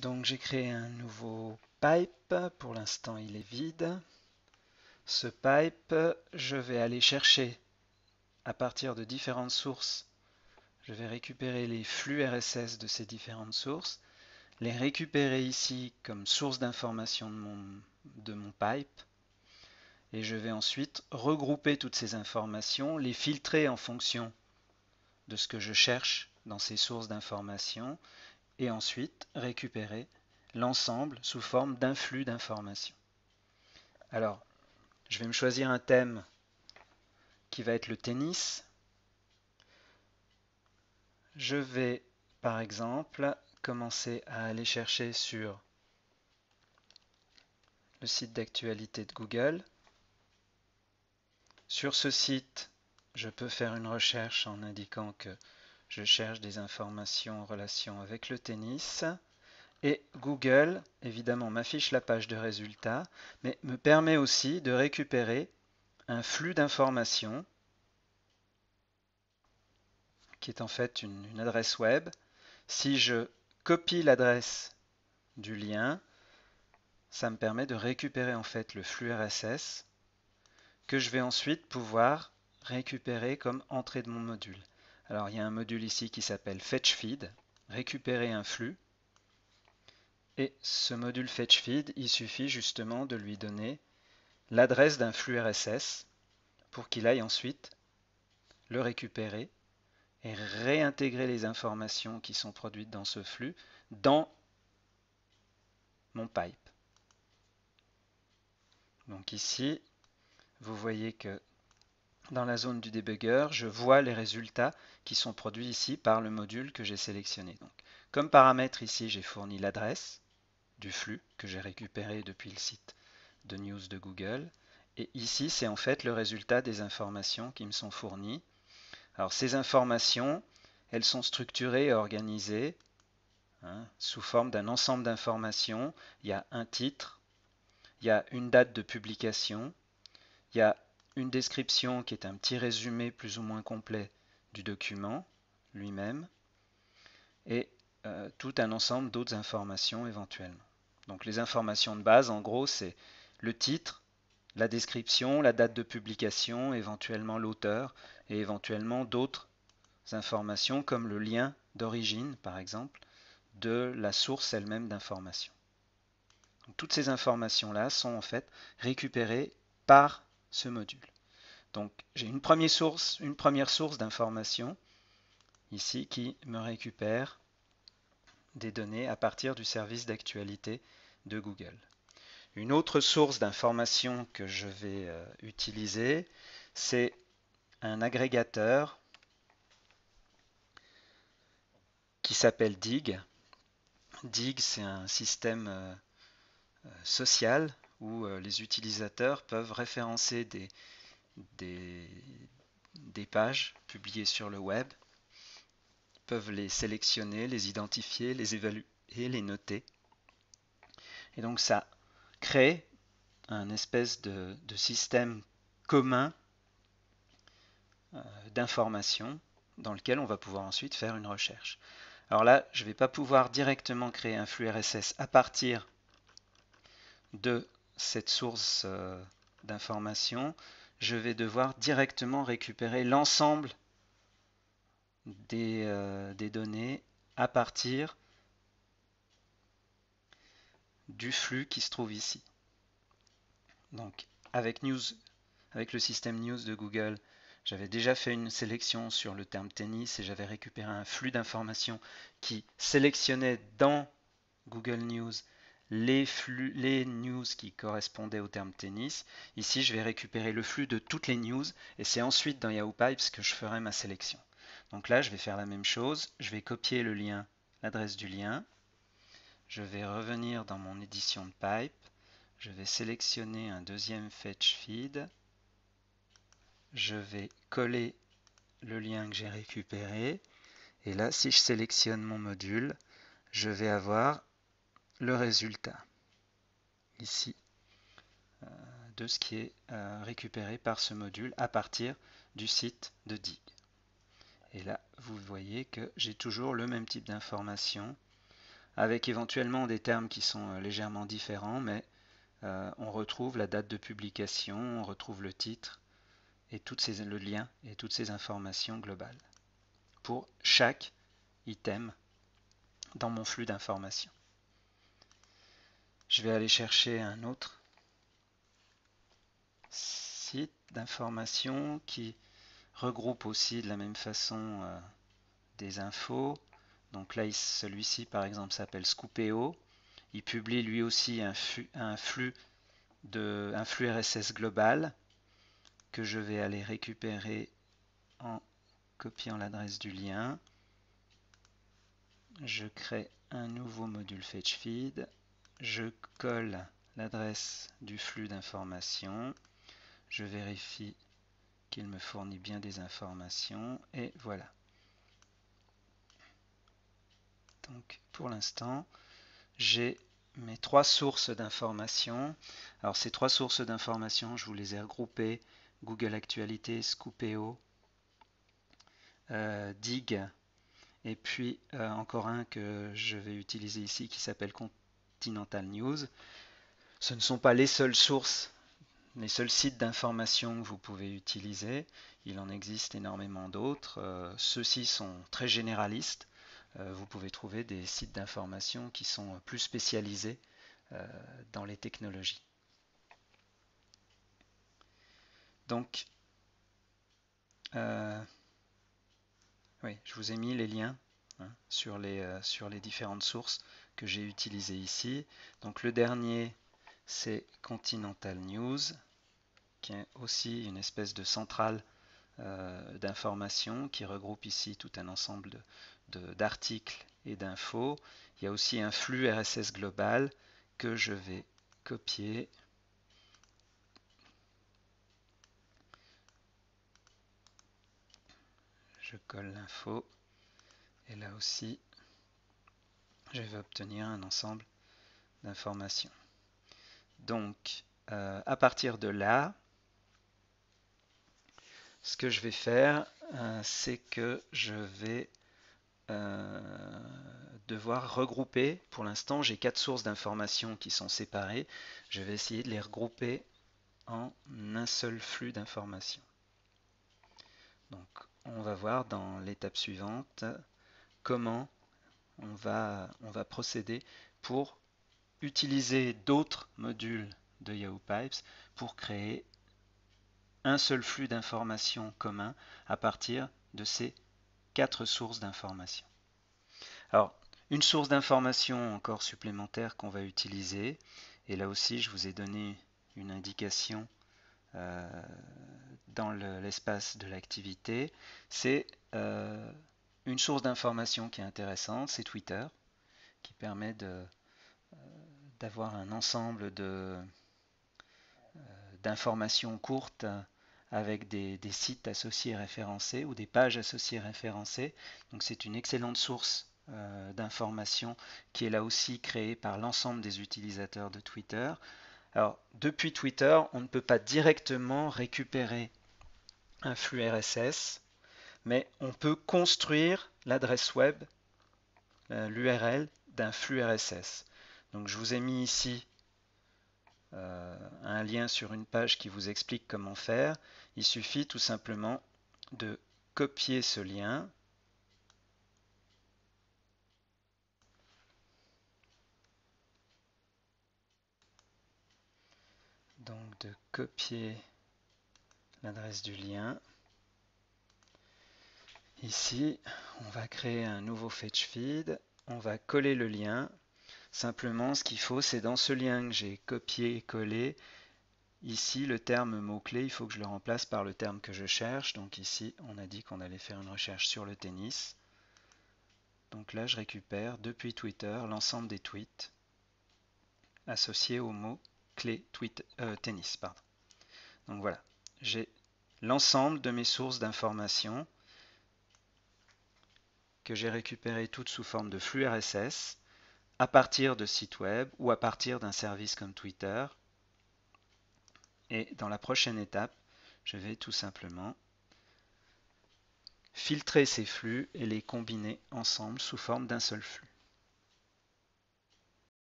Donc j'ai créé un nouveau pipe, pour l'instant il est vide. Ce pipe, je vais aller chercher à partir de différentes sources. Je vais récupérer les flux RSS de ces différentes sources, les récupérer ici comme source d'information de mon pipe, et je vais ensuite regrouper toutes ces informations, les filtrer en fonction de ce que je cherche dans ces sources d'informations, et ensuite récupérer l'ensemble sous forme d'un flux d'informations. Alors, je vais me choisir un thème qui va être le tennis. Je vais, par exemple, commencer à aller chercher sur le site d'actualité de Google. Sur ce site, je peux faire une recherche en indiquant que je cherche des informations en relation avec le tennis. Et Google, évidemment, m'affiche la page de résultats, mais me permet aussi de récupérer un flux d'informations qui est en fait une adresse web. Si je copie l'adresse du lien, ça me permet de récupérer en fait le flux RSS que je vais ensuite pouvoir récupérer comme entrée de mon module. Alors il y a un module ici qui s'appelle FetchFeed, récupérer un flux. Et ce module FetchFeed, il suffit justement de lui donner l'adresse d'un flux RSS pour qu'il aille ensuite le récupérer et réintégrer les informations qui sont produites dans ce flux dans mon pipe. Donc ici, vous voyez que dans la zone du debugger, je vois les résultats qui sont produits ici par le module que j'ai sélectionné. Donc, comme paramètre ici, j'ai fourni l'adresse du flux que j'ai récupéré depuis le site de news de Google. Et ici, c'est en fait le résultat des informations qui me sont fournies. Alors ces informations, elles sont structurées et organisées sous forme d'un ensemble d'informations. Il y a un titre, il y a une date de publication, il y a une description qui est un petit résumé plus ou moins complet du document lui-même, et tout un ensemble d'autres informations éventuellement. Donc les informations de base, en gros, c'est le titre, la description, la date de publication, éventuellement l'auteur, et éventuellement d'autres informations comme le lien d'origine, par exemple, de la source elle-même d'information. Toutes ces informations-là sont en fait récupérées par ce module. Donc j'ai une première source d'information ici qui me récupère des données à partir du service d'actualité de Google. Une autre source d'information que je vais utiliser, c'est un agrégateur qui s'appelle Digg. Digg, c'est un système social où les utilisateurs peuvent référencer des, des pages publiées sur le web, peuvent les sélectionner, les identifier, les évaluer, les noter. Et donc ça crée un espèce de système commun d'informations dans lequel on va pouvoir ensuite faire une recherche. Alors là, je ne vais pas pouvoir directement créer un flux RSS à partir de cette source d'informations. Je vais devoir directement récupérer l'ensemble des données à partir du flux qui se trouve ici. Donc avec le système News de Google, j'avais déjà fait une sélection sur le terme tennis et j'avais récupéré un flux d'informations qui sélectionnait dans Google News les news qui correspondaient au terme tennis. Ici, je vais récupérer le flux de toutes les news et c'est ensuite dans Yahoo Pipes que je ferai ma sélection. Donc là, je vais faire la même chose. Je vais copier le lien, l'adresse du lien. Je vais revenir dans mon édition de pipe. Je vais sélectionner un deuxième fetch feed. Je vais coller le lien que j'ai récupéré. Et là, si je sélectionne mon module, je vais avoir le résultat ici de ce qui est récupéré par ce module à partir du site de Digg. Et là, vous voyez que j'ai toujours le même type d'information avec éventuellement des termes qui sont légèrement différents, mais on retrouve la date de publication, on retrouve le titre et le lien et toutes ces informations globales pour chaque item dans mon flux d'informations. Je vais aller chercher un autre site d'information qui regroupe aussi de la même façon des infos. Donc là, celui-ci par exemple s'appelle Scoopeo. Il publie lui aussi un flux RSS global que je vais aller récupérer en copiant l'adresse du lien. Je crée un nouveau module FetchFeed. Je colle l'adresse du flux d'informations. Je vérifie qu'il me fournit bien des informations et voilà. Donc pour l'instant, j'ai mes 3 sources d'informations. Alors ces 3 sources d'informations, je vous les ai regroupées: Google Actualités, Scoopeo, Digg, et puis encore un que je vais utiliser ici qui s'appelle Continental News. Ce ne sont pas les seules sources, les seuls sites d'information que vous pouvez utiliser. Il en existe énormément d'autres. Ceux-ci sont très généralistes. Vous pouvez trouver des sites d'information qui sont plus spécialisés dans les technologies. Donc, oui, je vous ai mis les liens sur les différentes sources que j'ai utilisées ici. Donc le dernier, c'est Continental News, qui est aussi une espèce de centrale d'information qui regroupe ici tout un ensemble d'articles et d'infos. Il y a aussi un flux RSS global que je vais copier. Je colle l'info et là aussi je vais obtenir un ensemble d'informations. Donc à partir de là, ce que je vais faire, c'est que je vais devoir regrouper. Pour l'instant, j'ai 4 sources d'informations qui sont séparées. Je vais essayer de les regrouper en un seul flux d'informations. Donc, on va voir dans l'étape suivante comment on va procéder pour utiliser d'autres modules de Yahoo Pipes pour créer un seul flux d'informations commun à partir de ces 4 sources d'informations. Alors, une source d'information encore supplémentaire qu'on va utiliser, et là aussi je vous ai donné une indication dans l'espace de l'activité, c'est une source d'information qui est intéressante, c'est Twitter, qui permet d'avoir un ensemble d'informations courtes avec des sites associés référencés ou des pages associées référencées. Donc c'est une excellente source d'informations qui est là aussi créée par l'ensemble des utilisateurs de Twitter. Alors depuis Twitter, on ne peut pas directement récupérer un flux RSS, mais on peut construire l'adresse web, l'URL d'un flux RSS. Donc je vous ai mis ici un lien sur une page qui vous explique comment faire. Il suffit tout simplement de copier ce lien. Donc de copier l'adresse du lien. Ici, on va créer un nouveau fetch feed. On va coller le lien. Simplement, ce qu'il faut, c'est dans ce lien que j'ai copié et collé, ici, le terme mot-clé, il faut que je le remplace par le terme que je cherche. Donc ici, on a dit qu'on allait faire une recherche sur le tennis. Donc là, je récupère depuis Twitter l'ensemble des tweets associés au mot-clé tennis. Pardon. Donc voilà, j'ai l'ensemble de mes sources d'informations que j'ai récupérées toutes sous forme de flux RSS à partir de sites web ou à partir d'un service comme Twitter. Et dans la prochaine étape, je vais tout simplement filtrer ces flux et les combiner ensemble sous forme d'un seul flux.